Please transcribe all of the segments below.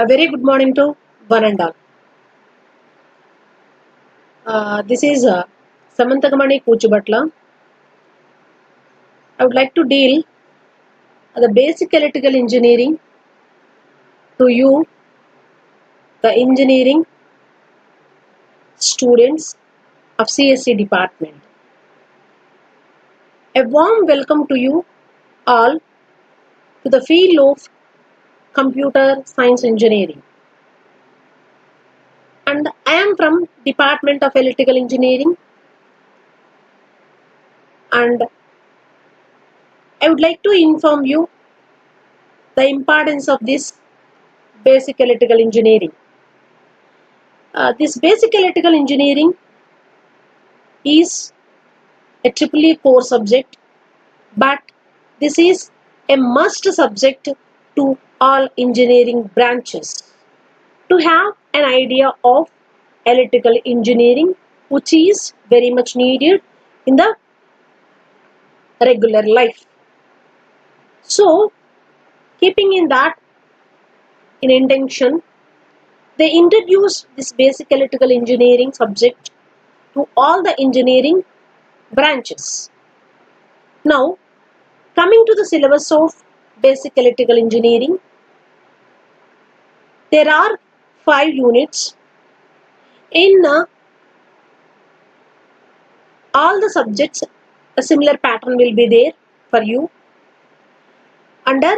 A very good morning to one and all. This is Samantagamani Kuchubatla. I would like to deal the basic electrical engineering to you, the engineering students of CSC department. A warm welcome to you all to the field of computer science engineering. And I am from Department of Electrical Engineering, and I would like to inform you the importance of this basic electrical engineering. This basic electrical engineering is a triple E core subject, but this is a must subject to all engineering branches to have an idea of electrical engineering, which is very much needed in the regular life. So, keeping in that in intention, they introduced this basic electrical engineering subject to all the engineering branches. Now, coming to the syllabus of basic electrical engineering, there are 5 units. In all the subjects, a similar pattern will be there for you under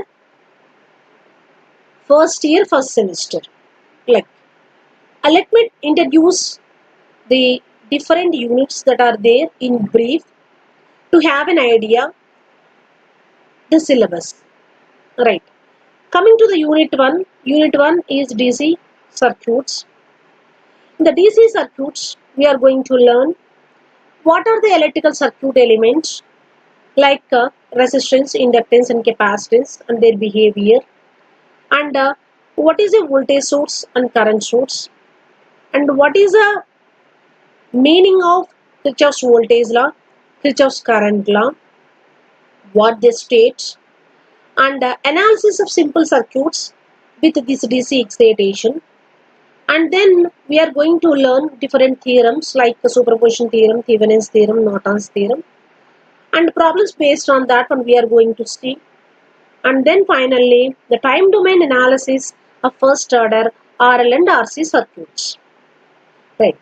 first year, first semester. Like, let me introduce the different units that are there in brief to have an idea the syllabus. Right. Coming to the unit 1 is DC circuits. In the DC circuits, we are going to learn what are the electrical circuit elements like resistance, inductance and capacitance and their behavior, and what is a voltage source and current source, and what is the meaning of Kirchhoff's voltage law, Kirchhoff's current law, what they state, and analysis of simple circuits with this DC excitation. And then we are going to learn different theorems like the superposition theorem, Thevenin's theorem, Norton's theorem, and problems based on that one we are going to see. And then finally, the time domain analysis of first order RL and RC circuits. Right.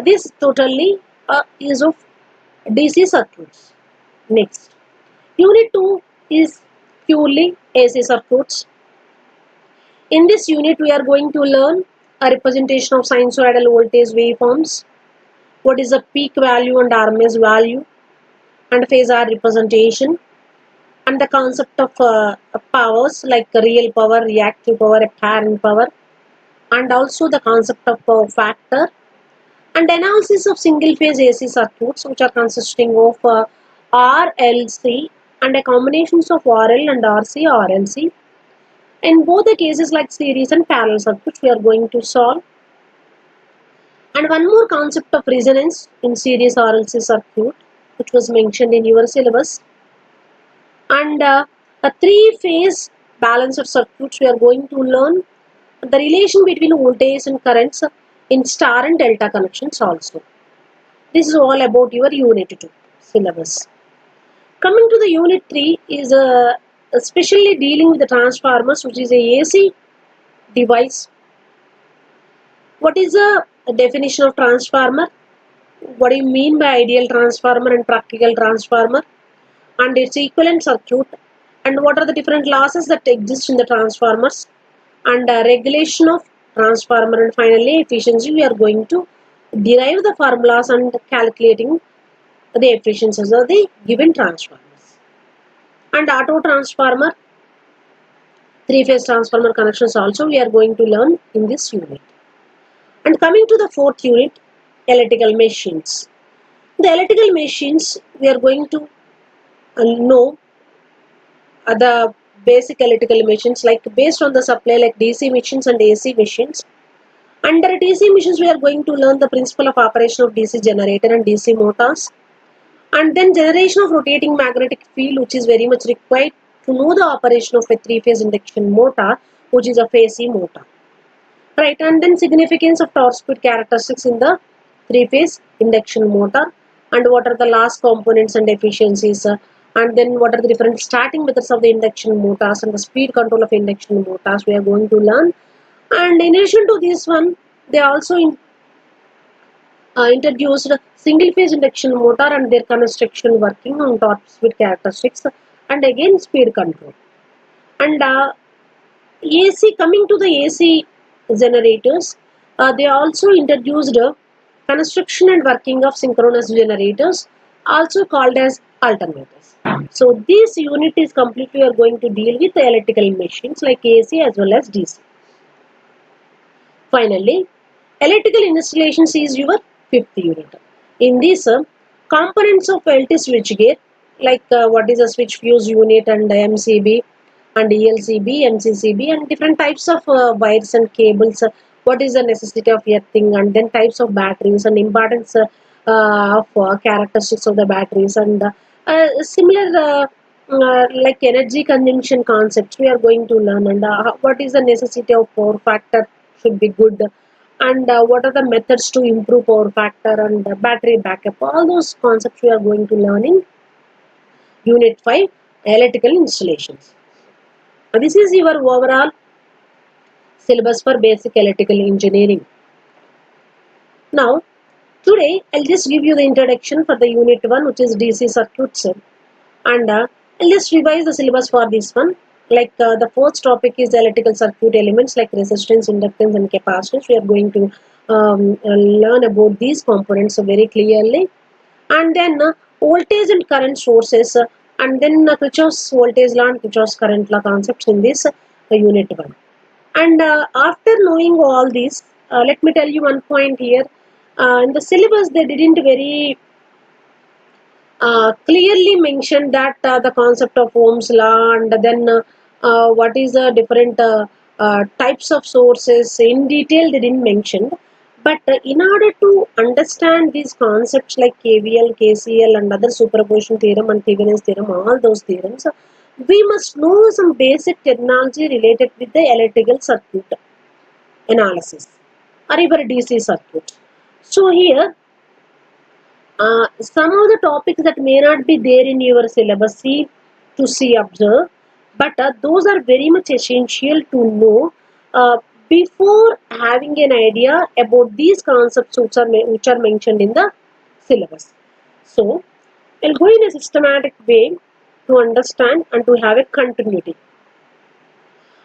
This totally is of DC circuits. Next, unit 2 is purely AC circuits. In this unit, we are going to learn a representation of sinusoidal voltage waveforms, what is the peak value and RMS value, and phasor representation, and the concept of powers like real power, reactive power, apparent power, and also the concept of power factor, and analysis of single phase AC circuits which are consisting of RLC and a combinations of RL and RC, RLC. In both the cases like series and parallel circuits we are going to solve. And one more concept of resonance in series RLC circuit which was mentioned in your syllabus. And a 3-phase balanced circuits we are going to learn the relation between voltage and currents in star and delta connections also. This is all about your unit 2 syllabus. Coming to the unit 3 is especially dealing with the transformers, which is a AC device. What is the definition of transformer? What do you mean by ideal transformer and practical transformer? And its equivalent circuit, and what are the different losses that exist in the transformers, and regulation of transformer, and finally efficiency. We are going to derive the formulas and calculating the efficiencies of the given transformers. And auto transformer, 3-phase transformer connections also we are going to learn in this unit. And coming to the 4th unit, electrical machines. The electrical machines we are going to know the basic electrical machines like based on the supply like DC machines and AC machines. Under DC machines we are going to learn the principle of operation of DC generator and DC motors, and then generation of rotating magnetic field which is very much required to know the operation of a 3-phase induction motor which is a AC motor. Right, and then significance of torque speed characteristics in the three-phase induction motor, and what are the last components and efficiencies, and then what are the different starting methods of the induction motors and the speed control of induction motors we are going to learn. And in addition to this one, they also introduced single phase induction motor and their construction working on torque speed characteristics and again speed control. And AC, coming to the AC generators, they also introduced construction and working of synchronous generators, also called as alternators. So this unit is completely are going to deal with the electrical machines like AC as well as DC. Finally, electrical installations is your fifth unit. In this, components of LT switchgear like what is a switch fuse unit and MCB and ELCB, MCCB and different types of wires and cables. What is the necessity of earthing and then types of batteries and importance of characteristics of the batteries and similar like energy consumption concepts we are going to learn and what is the necessity of power factor should be good and what are the methods to improve power factor and battery backup. All those concepts we are going to learn in Unit 5 electrical installations. This is your overall syllabus for basic electrical engineering. Now, today I'll just give you the introduction for the Unit 1 which is DC circuits and I'll just revise the syllabus for this one. Like the fourth topic is electrical circuit elements like resistance, inductance and capacitance. We are going to learn about these components very clearly. And then voltage and current sources and then Kirchhoff's voltage law and Kirchhoff's current law concepts in this Unit 1. And after knowing all this, let me tell you one point here. In the syllabus, they didn't very clearly mention that the concept of Ohm's law and then what is the different types of sources in detail they didn't mention. But in order to understand these concepts like KVL, KCL and other superposition theorem and Thevenin's theorem, all those theorems, we must know some basic terminology related with the electrical circuit analysis or even DC circuit. So here some of the topics that may not be there in your syllabus see observe, but those are very much essential to know before having an idea about these concepts which are mentioned in the syllabus. So I'll go in a systematic way to understand and to have a continuity.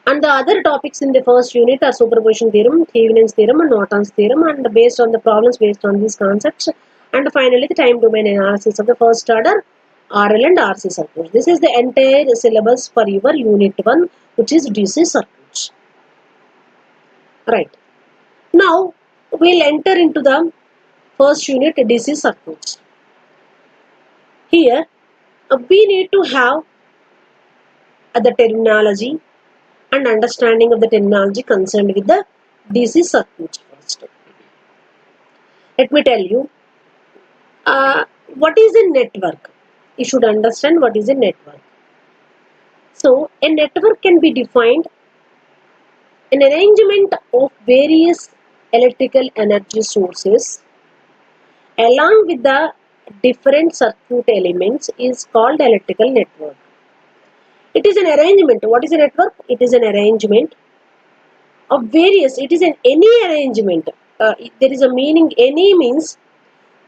And the other topics in the first unit are superposition theorem, Thevenin's theorem and Norton's theorem, and based on the problems based on these concepts. And finally, the time domain analysis of the first order RL and RC circuits. This is the entire syllabus for your Unit 1, which is DC circuits. Right. Now, we'll enter into the first unit, DC circuits. Here, we need to have the terminology and understanding of the terminology concerned with the DC circuits first. Let me tell you, what is a network? You should understand what is a network. So, a network can be defined an arrangement of various electrical energy sources along with the different circuit elements is called electrical network. It is an arrangement. What is a network? It is an arrangement of various, it is an any arrangement. There is a meaning, any means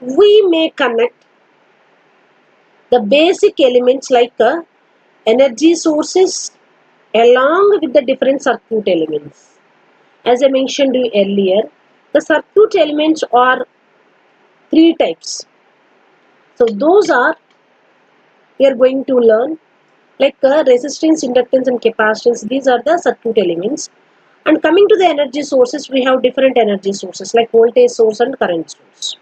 we may connect the basic elements like energy sources along with the different circuit elements. As I mentioned you earlier, the circuit elements are three types. So those are we are going to learn like resistance, inductance and capacitance. These are the circuit elements. And coming to the energy sources, we have different energy sources like voltage source and current source.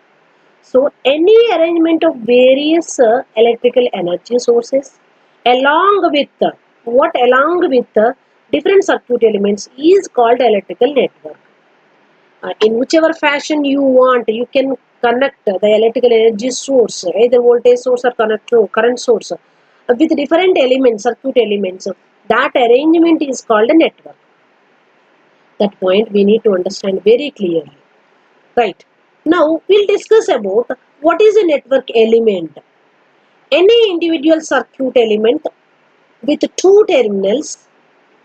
So any arrangement of various electrical energy sources along with different circuit elements is called electrical network. In whichever fashion you want, you can connect the electrical energy source, either voltage source or current source, with different elements, circuit elements. That arrangement is called a network. That point we need to understand very clearly. Right. Now we'll discuss about what is a network element. Any individual circuit element with two terminals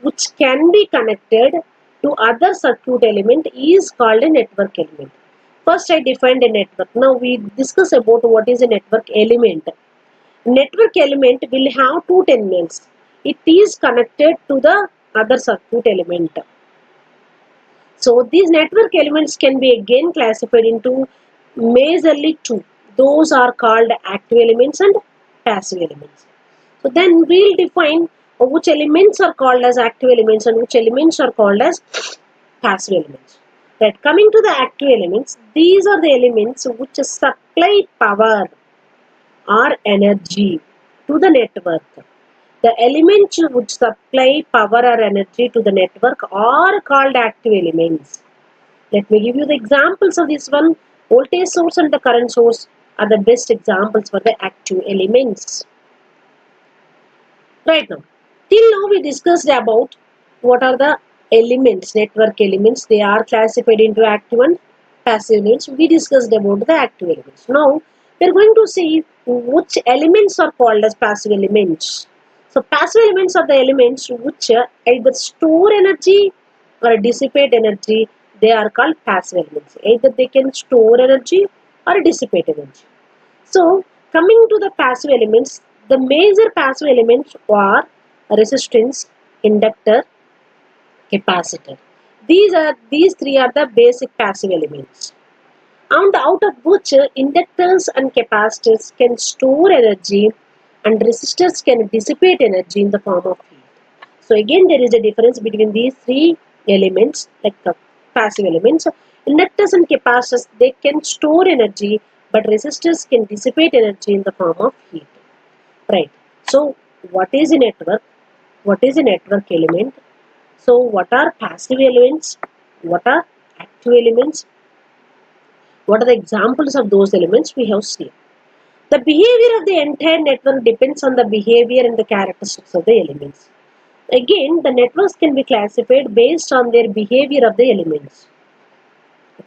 which can be connected to other circuit element is called a network element. First I defined a network. Now we discuss about what is a network element. Network element will have two terminals. It is connected to the other circuit element. So these network elements can be again classified into majorly two. Those are called active elements and passive elements. So then we'll define which elements are called as active elements and which elements are called as passive elements. Right. Coming to the active elements, these are the elements which supply power or energy to the network. The elements which supply power or energy to the network are called active elements. Let me give you the examples of this one. Voltage source and the current source are the best examples for the active elements. Right now, till now we discussed about what are the elements, network elements. They are classified into active and passive elements. We discussed about the active elements. Now, we are going to see which elements are called as passive elements. So, passive elements are the elements which either store energy or dissipate energy. They are called passive elements. Either they can store energy or dissipate energy. So, coming to the passive elements, the major passive elements are resistance, inductor, capacitor. These three are the basic passive elements. And out of which inductors and capacitors can store energy and resistors can dissipate energy in the form of heat. So again there is a difference between these three elements like the passive elements. Inductors and capacitors, they can store energy but resistors can dissipate energy in the form of heat. Right. So what is a network? What is a network element? So what are passive elements? What are active elements? What are the examples of those elements we have seen? The behavior of the entire network depends on the behavior and the characteristics of the elements. Again, the networks can be classified based on their behavior of the elements.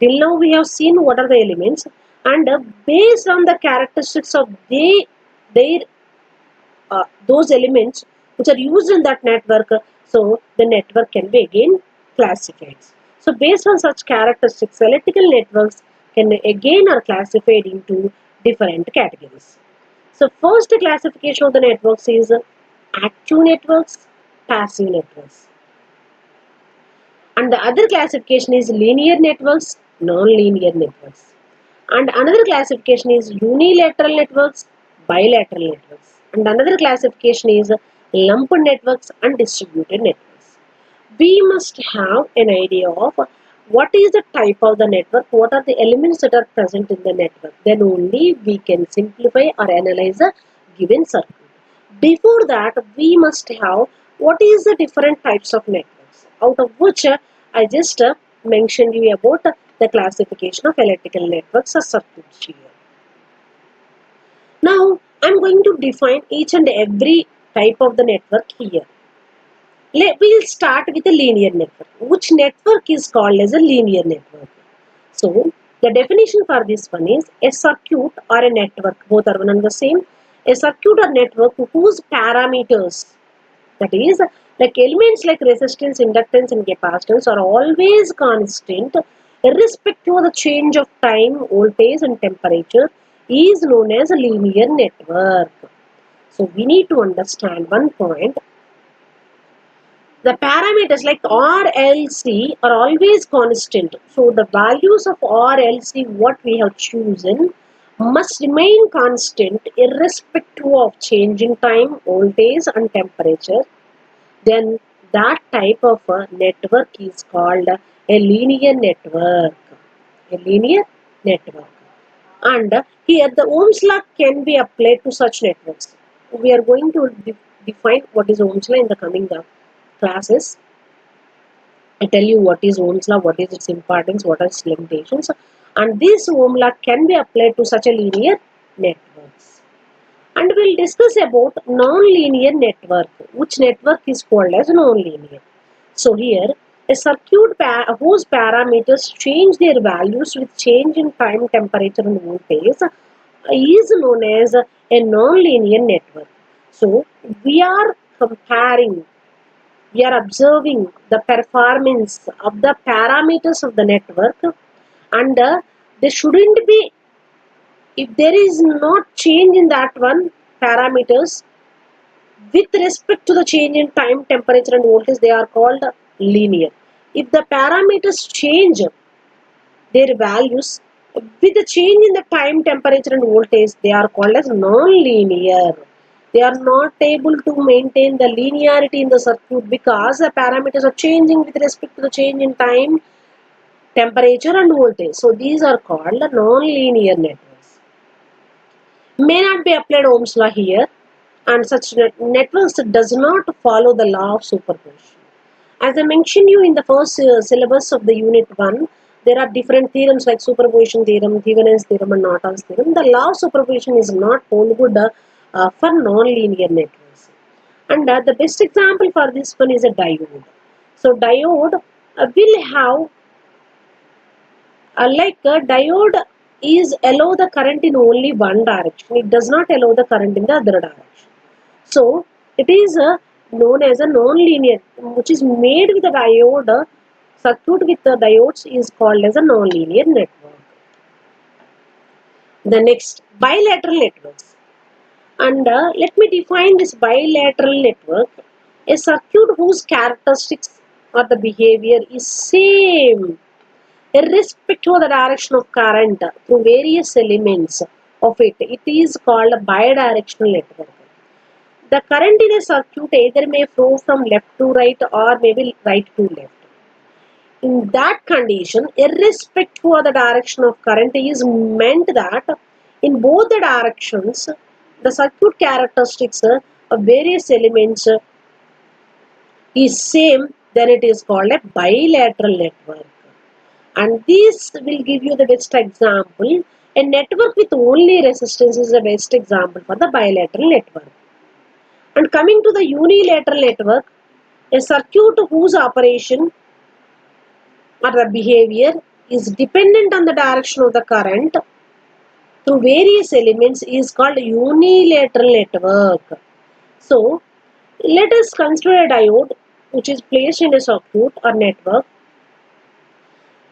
Till now we have seen what are the elements, and based on the characteristics of their those elements which are used in that network, so the network can be again classified. So based on such characteristics, electrical networks can again are classified into different categories. So first classification of the networks is active networks, passive networks. And the other classification is linear networks, non-linear networks. And another classification is unilateral networks, bilateral networks. And another classification is lumped networks and distributed networks. We must have an idea of what is the type of the network, what are the elements that are present in the network. Then only we can simplify or analyze a given circuit. Before that, we must have what is the different types of networks, out of which I just mentioned you about the classification of electrical networks or circuits here. Now, I am going to define each and every type of the network here. We'll start with a linear network. Which network is called as a linear network? So, the definition for this one is a circuit or a network, both are one and the same. A circuit or network whose parameters, that is, like elements like resistance, inductance, and capacitance, are always constant, irrespective of the change of time, voltage, and temperature, is known as a linear network. So, we need to understand one point. The parameters like R, L, C are always constant. So the values of R, L, C what we have chosen must remain constant irrespective of change in time, voltage and temperature. Then that type of a network is called a linear network. A linear network. And here the Ohm's law can be applied to such networks. We are going to define what is Ohm's law in the coming classes. I tell you what is Ohm's law, what is its importance, what are its limitations, and this Ohm law can be applied to such a linear networks. And we'll discuss about non-linear network, which network is called as non-linear. So here, A circuit whose parameters change their values with change in time, temperature, and voltage is known as a non-linear network. So we are comparing, we are observing the performance of the parameters of the network, and there shouldn't be, if there is not change in that one parameters with respect to the change in time, temperature, and voltage, they are called linear. If the parameters change their values with the change in the time, temperature, and voltage, they are called as non-linear. They are not able to maintain the linearity in the circuit because the parameters are changing with respect to the change in time, temperature, and voltage. So these are called non-linear networks. May not be applied Ohm's law here, and such networks does not follow the law of superposition. As I mentioned you in the first syllabus of the unit 1, there are different theorems like superposition theorem, Thevenin's theorem, and Norton's theorem. The law of superposition is not hold good for non-linear networks. And the best example for this one is a diode. So diode will have, like a diode is allow the current in only one direction. It does not allow the current in the other direction. So it is known as a non-linear, which is made with a diode. Circuit with the diodes is called as a non-linear network. The next, bilateral networks. And let me define this bilateral network. A circuit whose characteristics or the behavior is same irrespective of the direction of current through various elements of it. It is called a bidirectional network. The current in a circuit either may flow from left to right or maybe right to left. In that condition, irrespective of the direction of current is meant that in both the directions, the circuit characteristics of various elements is same, then it is called a bilateral network. And this will give you the best example. A network with only resistance is the best example for the bilateral network. And coming to the unilateral network, a circuit whose operation or the behavior is dependent on the direction of the current through various elements is called unilateral network. So, let us consider a diode which is placed in a circuit or network.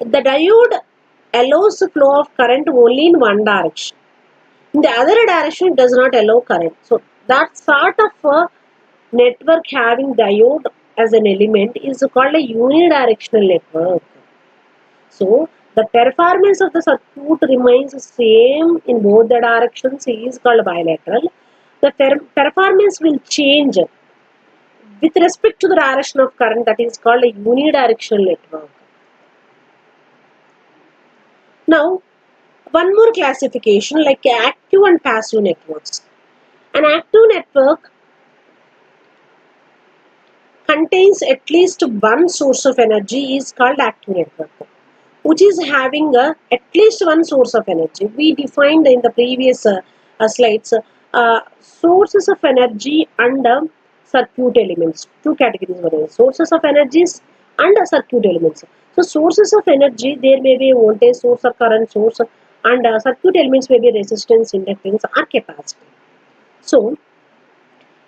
The diode allows the flow of current only in one direction. In the other direction, it does not allow current. So, that sort of a network having diode as an element is called a unidirectional network. So, the performance of the circuit remains the same in both the directions, is called bilateral. The performance will change with respect to the direction of current, that is called a unidirectional network. Now, one more classification like active and passive networks. An active network contains at least one source of energy is called active network, which is having at least one source of energy. We defined in the previous slides sources of energy and circuit elements. Two categories were there, sources of energies and circuit elements. So sources of energy, there may be a voltage source or current source, and circuit elements may be resistance, inductance or capacity. So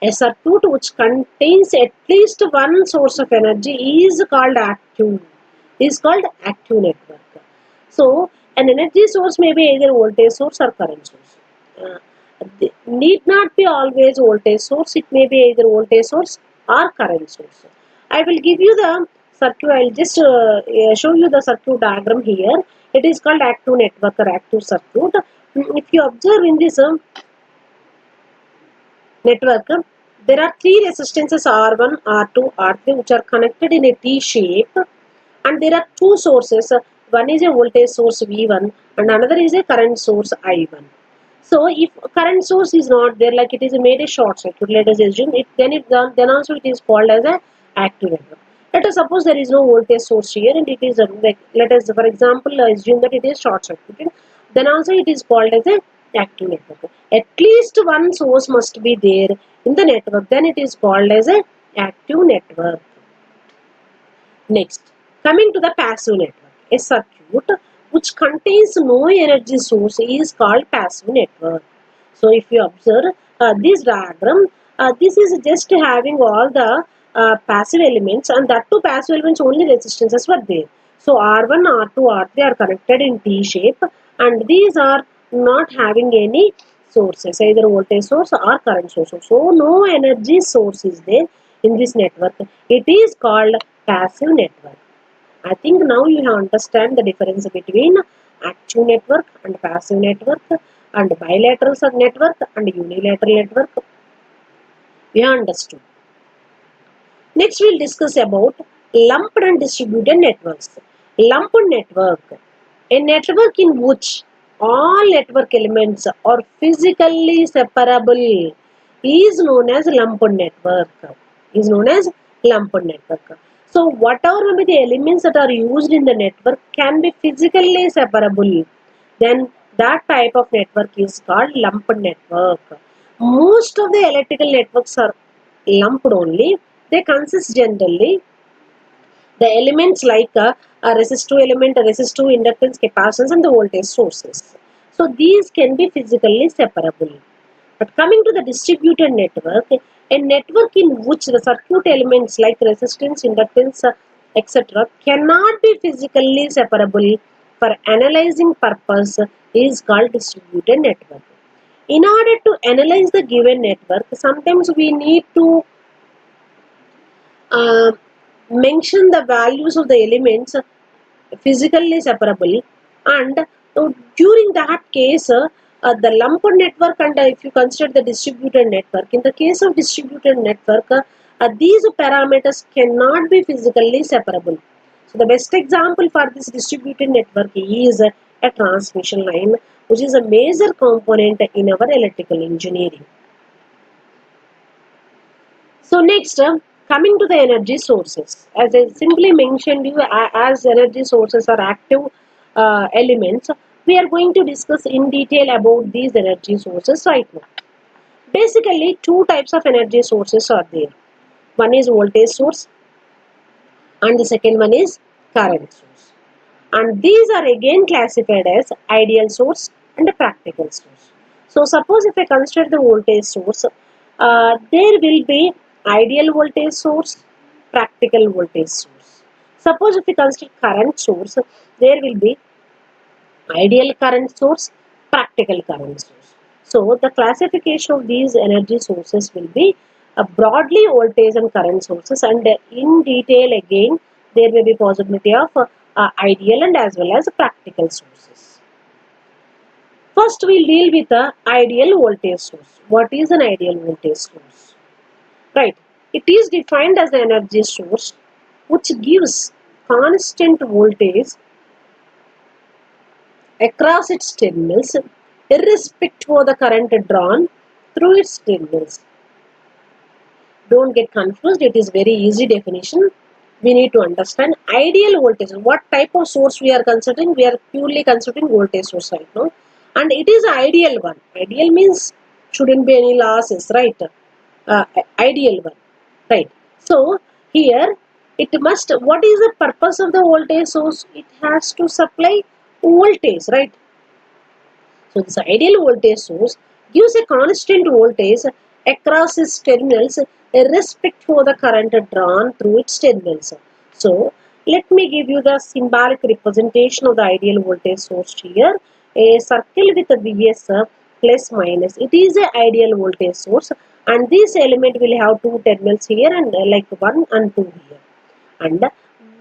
a circuit which contains at least one source of energy is called active. Is called active network. So an energy source may be either voltage source or current source. Need not be always voltage source. It may be either voltage source or current source. I will give you the circuit. I will just show you the circuit diagram here. It is called active network or active circuit. If you observe in this network, there are three resistances R1, R2, R3 which are connected in a T shape, and there are two sources. One is a voltage source V1 and another is a current source I1. So if current source is not there, like it is made a short circuit, let us assume it, then also it is called as a active network. Let us suppose there is no voltage source here and it is like, let us for example assume that it is short circuited, then also it is called as a active network. At least one source must be there in the network, then it is called as a active network. Next, Coming to the passive network, a circuit which contains no energy source is called passive network. So if you observe this diagram, this is just having all the passive elements, and that two passive elements only resistances were there. So R1, R2, R3 are connected in T shape, and these are not having any sources, either voltage source or current source. So no energy source is there in this network. It is called passive network. I think now you have understand the difference between active network and passive network and bilateral network and unilateral network. We have understood. Next we'll discuss about lumped and distributed networks. Lumped network, a network in which all network elements are physically separable, is known as lumped network. Is known as lumped network. So whatever may be the elements that are used in the network can be physically separable, then that type of network is called lumped network. Most of the electrical networks are lumped only. They consist generally the elements like a resistive element, a resistive inductance, capacitance, and the voltage sources. So these can be physically separable. But coming to the distributed network, a network in which the circuit elements like resistance, inductance, etc. cannot be physically separable for analyzing purpose is called distributed network. In order to analyze the given network, sometimes we need to uh, mention the values of the elements physically separable, and during that case the lumped network, and if you consider the distributed network, in the case of distributed network these parameters cannot be physically separable. So the best example for this distributed network is a transmission line, which is a major component in our electrical engineering. So next, coming to the energy sources, as I simply mentioned you, as energy sources are active elements, we are going to discuss in detail about these energy sources right now. Basically, two types of energy sources are there. One is voltage source, and the second one is current source. And these are again classified as ideal source and a practical source. So suppose if I consider the voltage source, there will be ideal voltage source, practical voltage source. Suppose if we consider current source, there will be ideal current source, practical current source. So the classification of these energy sources will be broadly voltage and current sources, and in detail again there may be possibility of ideal and as well as practical sources. First we'll deal with the ideal voltage source. What is an ideal voltage source? Right. It is defined as an energy source which gives constant voltage across its terminals irrespective of the current drawn through its terminals. Don't get confused, it is very easy definition. We need to understand ideal voltage. What type of source we are considering? We are purely considering voltage source right now. And it is ideal one. Ideal means shouldn't be any losses, right? Ideal one, right? So here it must, what is the purpose of the voltage source? It has to supply voltage, right? So this ideal voltage source gives a constant voltage across its terminals irrespective of the current drawn through its terminals. So let me give you the symbolic representation of the ideal voltage source here. A circle with a Vs plus minus. It is an ideal voltage source, and this element will have two terminals here and like 1 and 2 here. And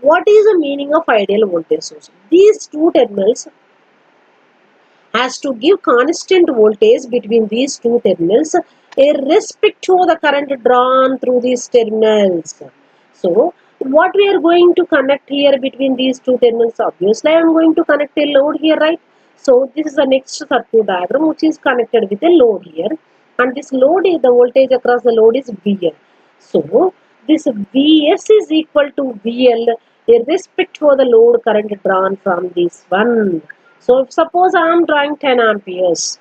what is the meaning of ideal voltage source? These two terminals has to give constant voltage between these two terminals irrespective of the current drawn through these terminals. So what we are going to connect here between these two terminals? Obviously I am going to connect a load here, right? So this is the next circuit diagram which is connected with a load here, and this load is the voltage across the load is VL. So this Vs is equal to VL irrespective of the load current drawn from this one. So if suppose I am drawing 10 amperes,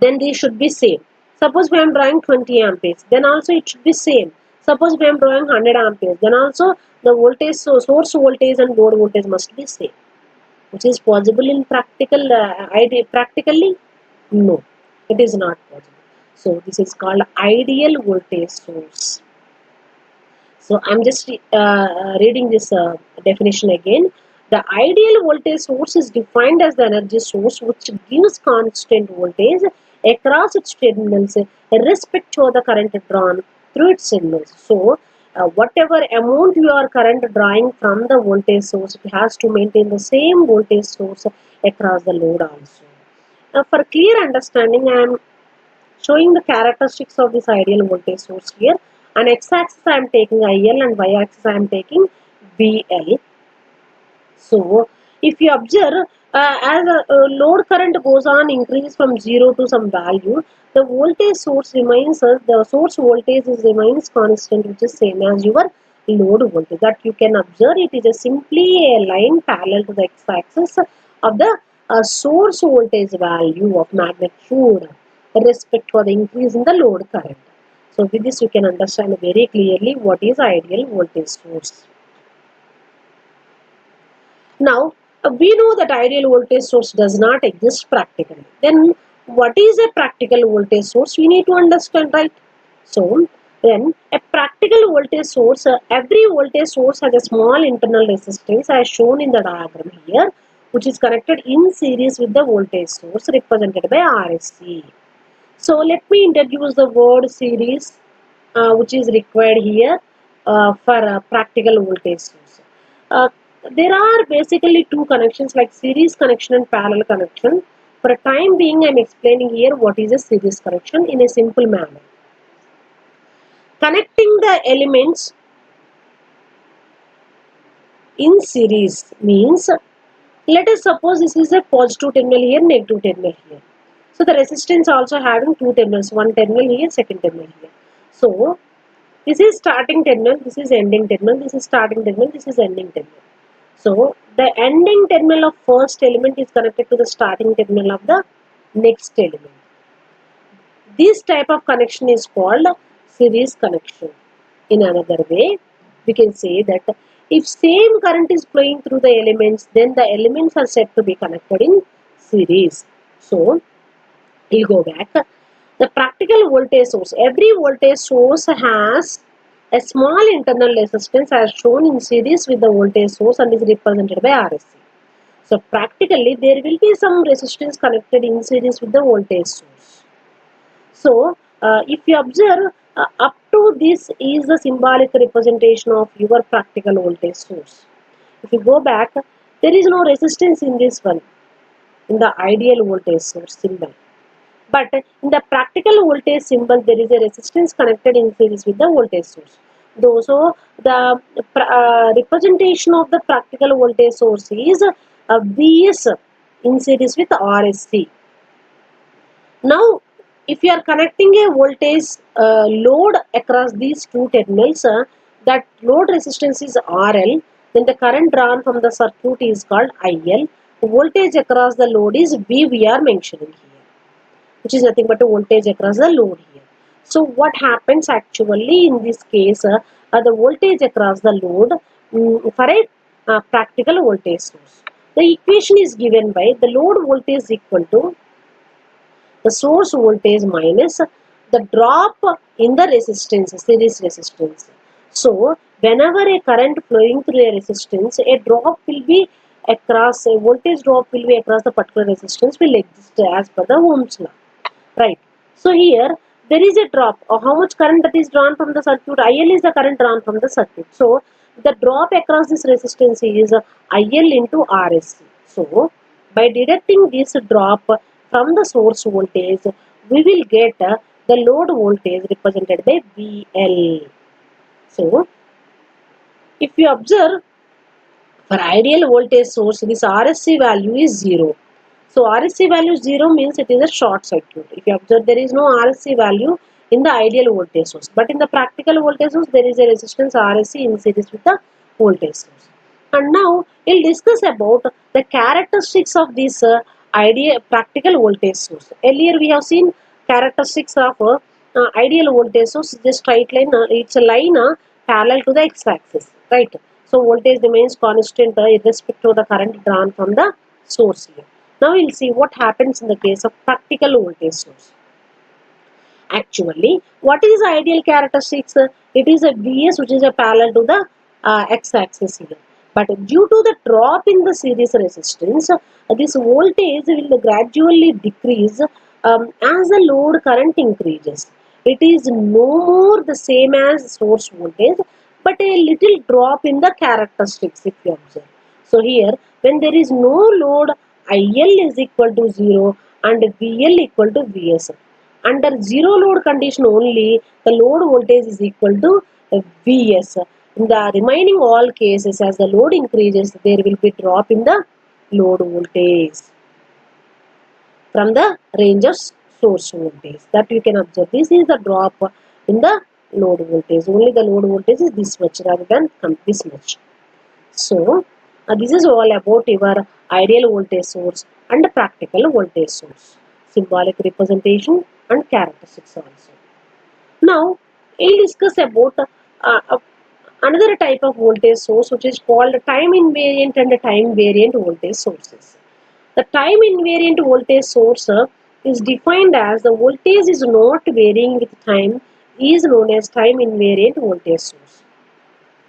then they should be same. Suppose I am drawing 20 amperes, then also it should be same. Suppose if I am drawing 100 amperes, then also the voltage, so source voltage and load voltage must be same, which is possible in practically? No, it is not possible. So this is called ideal voltage source. So I'm just reading this definition again. The ideal voltage source is defined as the energy source which gives constant voltage across its terminals irrespective of the current drawn through its terminals. So, whatever amount you are current drawing from the voltage source, it has to maintain the same voltage source across the load also. Now, for clear understanding, I am showing the characteristics of this ideal voltage source here. On x-axis I am taking IL and y-axis I am taking VL. So, if you observe, as a load current goes on increase from 0 to some value, the voltage source remains, the source voltage is remains constant, which is same as your load voltage. That you can observe, it is a simply a line parallel to the x-axis of the source voltage value of magnitude respect for the increase in the load current. So, with this you can understand very clearly what is ideal voltage source. Now, we know that ideal voltage source does not exist practically. Then, what is a practical voltage source? We need to understand, right? So, then a practical voltage source, every voltage source has a small internal resistance as shown in the diagram here, which is connected in series with the voltage source represented by RSC. So, let me introduce the word series, which is required here for a practical voltage source. Uh, there are basically two connections like series connection and parallel connection. For a time being, I am explaining here what is a series connection in a simple manner. Connecting the elements in series means, let us suppose this is a positive terminal here, negative terminal here. So the resistance also having two terminals, one terminal here, second terminal here. So this is starting terminal, this is ending terminal, this is starting terminal, this is ending terminal. So the ending terminal of first element is connected to the starting terminal of the next element. This type of connection is called series connection. In another way, we can say that if same current is flowing through the elements, then the elements are said to be connected in series. So, we'll go back. The practical voltage source. Every voltage source has a small internal resistance as shown in series with the voltage source and is represented by RSC. So, practically there will be some resistance connected in series with the voltage source. So, if you observe, up to this is the symbolic representation of your practical voltage source. If you go back, there is no resistance in this one, in the ideal voltage source symbol. But in the practical voltage symbol, there is a resistance connected in series with the voltage source. Though, so the representation of the practical voltage source is Vs in series with RSC. Now, if you are connecting a voltage load across these two terminals, that load resistance is RL, then the current drawn from the circuit is called IL. The voltage across the load is V we are mentioning here, which is nothing but a voltage across the load here. So, what happens actually in this case, the voltage across the load for a practical voltage source. The equation is given by the load voltage is equal to the source voltage minus the drop in the resistance, series resistance. So, whenever a current flowing through a resistance, a drop will be across, a voltage drop will be across the particular resistance will exist as per the Ohm's law. Right. So, here there is a drop. How much current that is drawn from the circuit? IL is the current drawn from the circuit. So, the drop across this resistance is IL into RSC. So, by deducting this drop from the source voltage, we will get the load voltage represented by VL. So, if you observe, for ideal voltage source, this RSC value is 0. So, RSC value 0 means it is a short circuit. If you observe, there is no RSC value in the ideal voltage source. But in the practical voltage source, there is a resistance RSC in series with the voltage source. And now, we'll discuss about the characteristics of this ideal practical voltage source. Earlier, we have seen characteristics of ideal voltage source is a straight line, it's a line parallel to the x-axis, right? So voltage remains constant irrespective of the current drawn from the source here. Now we'll see what happens in the case of practical voltage source. Actually, what is ideal characteristics? It is a Vs which is a parallel to the x-axis here. But due to the drop in the series resistance, this voltage will gradually decrease as the load current increases. It is no more the same as source voltage, but a little drop in the characteristics if you observe. So here, when there is no load, IL is equal to 0 and VL equal to Vs. Under zero load condition only, the load voltage is equal to Vs. In the remaining all cases, as the load increases, there will be drop in the load voltage from the range of source voltage. That you can observe. This is the drop in the load voltage. Only the load voltage is this much rather than this much. So, this is all about your ideal voltage source and practical voltage source, symbolic representation and characteristics also. Now, we'll discuss about another type of voltage source which is called time invariant and time variant voltage sources. The time invariant voltage source is defined as the voltage is not varying with time is known as time invariant voltage source.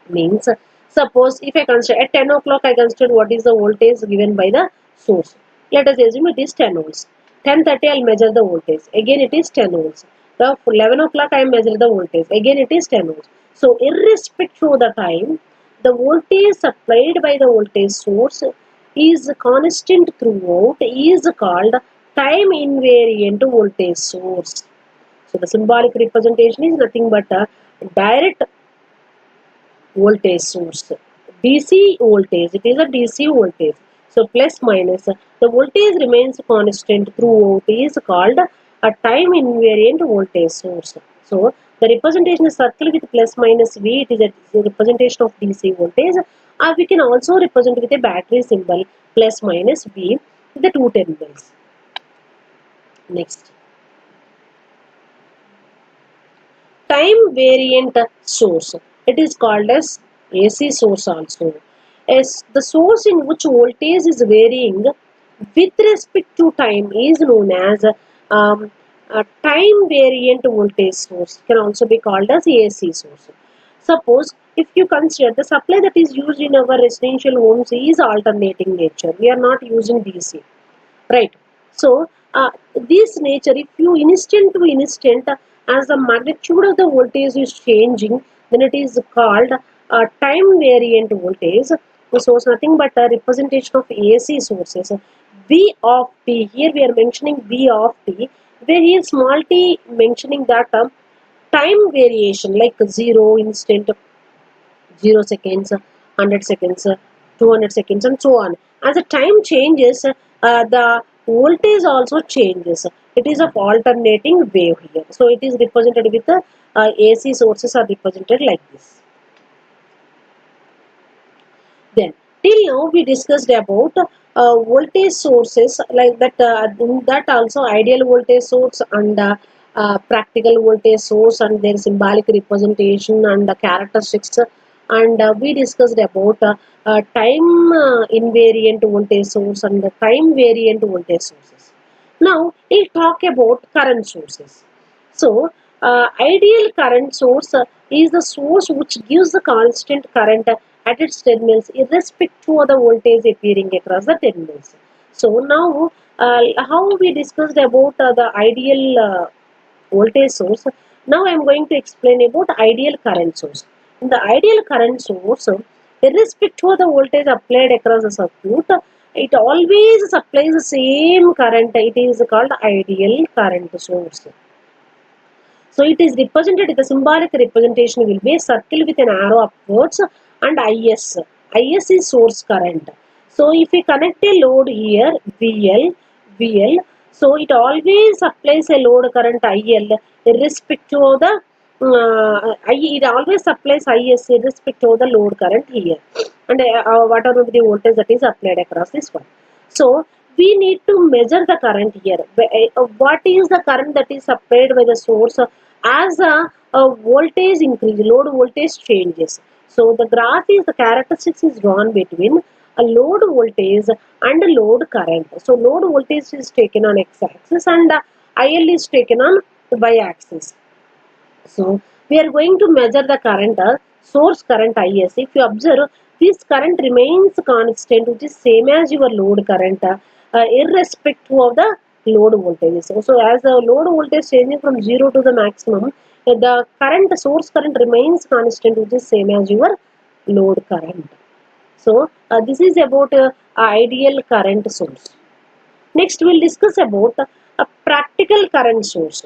Means suppose if I consider at 10 o'clock I consider what is the voltage given by the source. Let us assume it is 10 volts. 10:30 I'll measure the voltage. Again it is 10 volts. The 11 o'clock I measure the voltage. Again it is 10 volts. So irrespective of the time, the voltage supplied by the voltage source is constant throughout is called time invariant voltage source. So the symbolic representation is nothing but a direct voltage source. DC voltage, it is a DC voltage. So plus minus, the voltage remains constant throughout is called a time invariant voltage source. So the representation is circle with plus minus V, it is a representation of DC voltage. We can also represent with a battery symbol plus minus V with the two terminals. Next. Time variant source. It is called as AC source also. As the source in which voltage is varying with respect to time is known as a time variant voltage source. Can also be called as AC source. Suppose if you consider the supply that is used in our residential homes is alternating nature. We are not using DC, right? So this nature, if you instant to instant as the magnitude of the voltage is changing, then it is called time variant voltage. So it's nothing but a representation of AC sources. V of t, here we are mentioning V of t, where here small t mentioning that time variation like 0 instant, 0 seconds, 100 seconds, 200 seconds, and so on. As the time changes, the voltage also changes. It is of alternating wave here. So it is represented with the AC sources are represented like this. Then, till now we discussed about voltage sources like that. In that also ideal voltage source and practical voltage source and their symbolic representation and the characteristics. And we discussed about time invariant voltage source and the time variant voltage sources. Now we'll talk about current sources. So, ideal current source is the source which gives the constant current at its terminals irrespective of the voltage appearing across the terminals. So, now how we discussed about the ideal voltage source, now I am going to explain about ideal current source. In the ideal current source, irrespective of the voltage applied across the circuit, it always supplies the same current. It is called ideal current source. So it is represented, the symbolic representation will be a circle with an arrow upwards and IS. IS is source current. So if we connect a load here, VL, so it always supplies a load current IL irrespective of the, it always supplies IS irrespective of the load current here. And whatever the voltage that is applied across this one. So we need to measure the current here. What is the current that is supplied by the source as a voltage increase, load voltage changes. So the graph is the characteristics is drawn between a load voltage and a load current. So load voltage is taken on x-axis and IL is taken on y-axis. So we are going to measure the current, source current IS. If you observe, this current remains constant, which is same as your load current, irrespective of the load voltage. So as the load voltage changing from 0 to the maximum, the current, source current remains constant, which is same as your load current. So this is about ideal current source. Next, we'll discuss about a practical current source,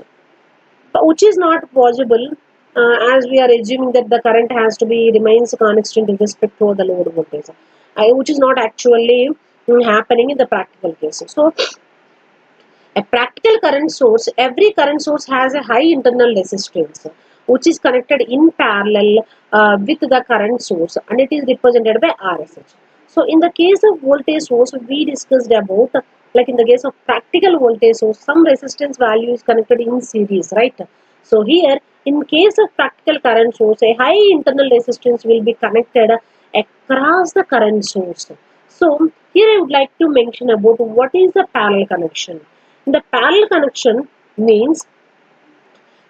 which is not possible, as we are assuming that the current has to be remains constant with respect to the load voltage, which is not actually happening in the practical case. So a practical current source, every current source has a high internal resistance which is connected in parallel with the current source, and it is represented by RSH. So in the case of voltage source, we discussed about, like in the case of practical voltage source, some resistance value is connected in series, right? So here, in case of practical current source, a high internal resistance will be connected across the current source. So here I would like to mention about what is the parallel connection. The parallel connection means,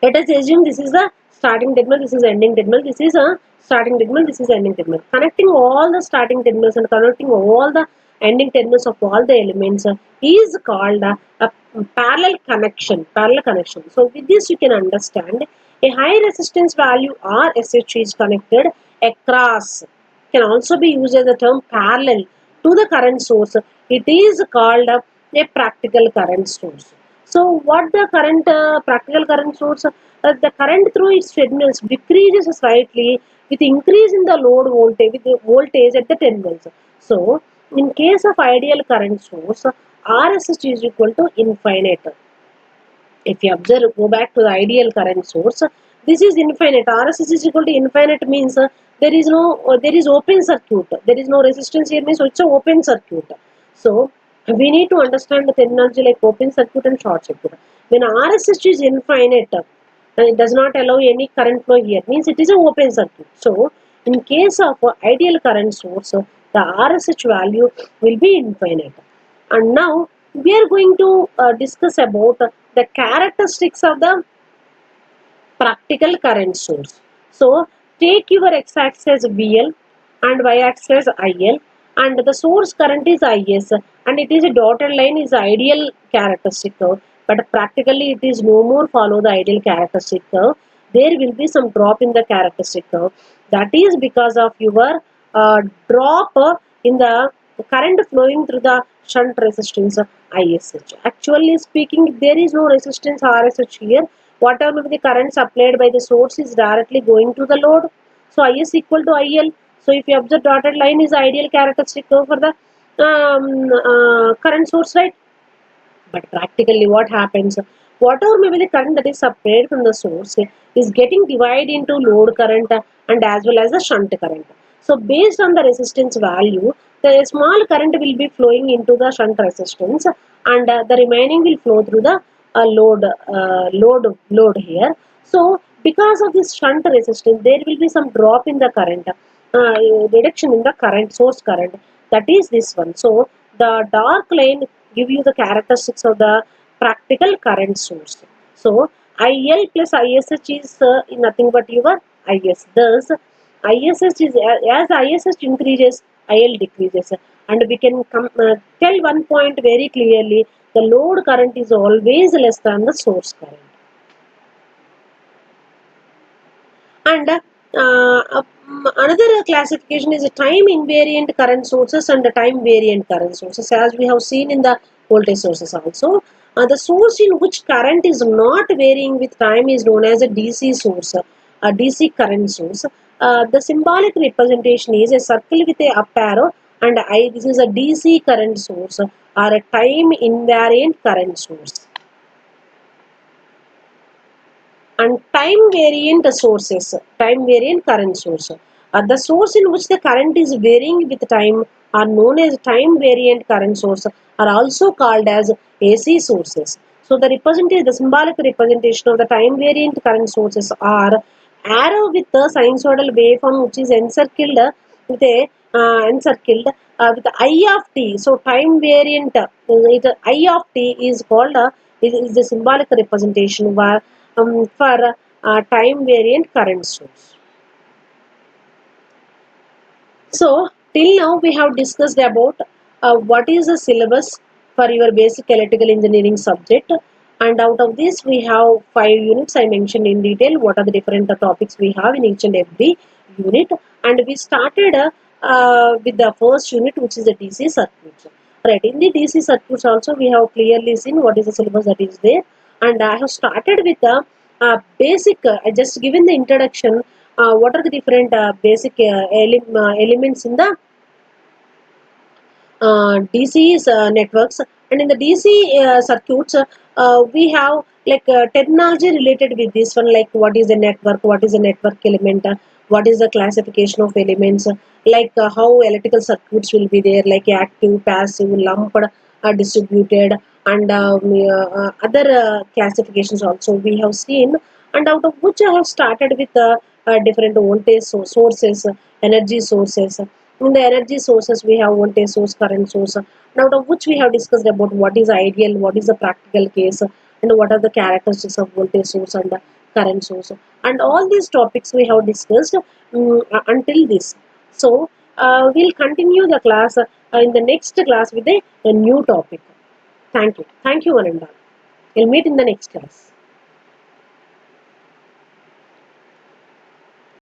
let us assume this is the starting terminal, this is ending terminal, this is a starting terminal, this is ending terminal. Connecting all the starting terminals and connecting all the ending terminals of all the elements is called a parallel connection. Parallel connection. So with this you can understand a high resistance value RSH is connected across. Can also be used as the term parallel to the current source. It is called a practical current source. So what the current practical current source, the current through its terminals decreases slightly with increase in the load voltage, with the voltage at the terminals. So in case of ideal current source, RSH is equal to infinite. If you observe, go back to the ideal current source, this is infinite. RSS is equal to infinite means there is no, there is open circuit. There is no resistance here means it's an open circuit. So we need to understand the terminology like open circuit and short circuit. When RSS is infinite, it does not allow any current flow here means it is an open circuit. So in case of ideal current source, the RSH value will be infinite. And now we are going to discuss about the characteristics of the practical current source. So take your x-axis as VL and y-axis as IL, and the source current is IS, and it is a dotted line is ideal characteristic curve, but practically it is no more follow the ideal characteristic curve. There will be some drop in the characteristic curve. That is because of your drop in the current flowing through the shunt resistance ISH. Actually speaking, there is no resistance RSH here. Whatever the current supplied by the source is directly going to the load. So IS equal to IL. So if you observe dotted line is ideal characteristic curve for the current source, right? But practically what happens, whatever may be the current that is supplied from the source is getting divided into load current and as well as the shunt current. So based on the resistance value, the small current will be flowing into the shunt resistance, and the remaining will flow through the load here. So because of this shunt resistance, there will be some drop in the current, reduction in the current, source current. That is this one. So the dark line give you the characteristics of the practical current source. So IL plus ISH is nothing but your IS. Thus ISH is, as ISH increases, IL decreases, and we can tell one point very clearly: the load current is always less than the source current. And another classification is time invariant current sources and time variant current sources, as we have seen in the voltage sources also. The source in which current is not varying with time is known as a DC source, a DC current source. The symbolic representation is a circle with a up arrow, and I, this is a DC current source or a time invariant current source. And time variant sources, time variant current source. The source in which the current is varying with time are known as time variant current source, are also called as AC sources. So So the symbolic representation of the time variant current sources are arrow with the sinusoidal waveform which is encircled with a with the I of t. So time variant I of t is called is the symbolic representation for time variant current source. So, till now we have discussed about what is the syllabus for your basic electrical engineering subject, and out of this we have 5 units. I mentioned in detail what are the different topics we have in each and every unit, and we started with the first unit, which is the DC circuits. Right, in the DC circuits also we have clearly seen what is the syllabus that is there, and I have started with the basic. I just given the introduction what are the different basic elements in the DC networks, and in the DC circuits we have like technology related with this one, like what is a network, what is a network element, what is the classification of elements, like how electrical circuits will be there, like active, passive, lumped, distributed, and other classifications also we have seen, and out of which I have started with different voltage sources, energy sources. In the energy sources, we have voltage source, current source, and out of which we have discussed about what is ideal, what is the practical case, and what are the characteristics of voltage source and current source. And all these topics we have discussed until this. So, we'll continue the class in the next class with a new topic. Thank you. Thank you, Ananda. We'll meet in the next class.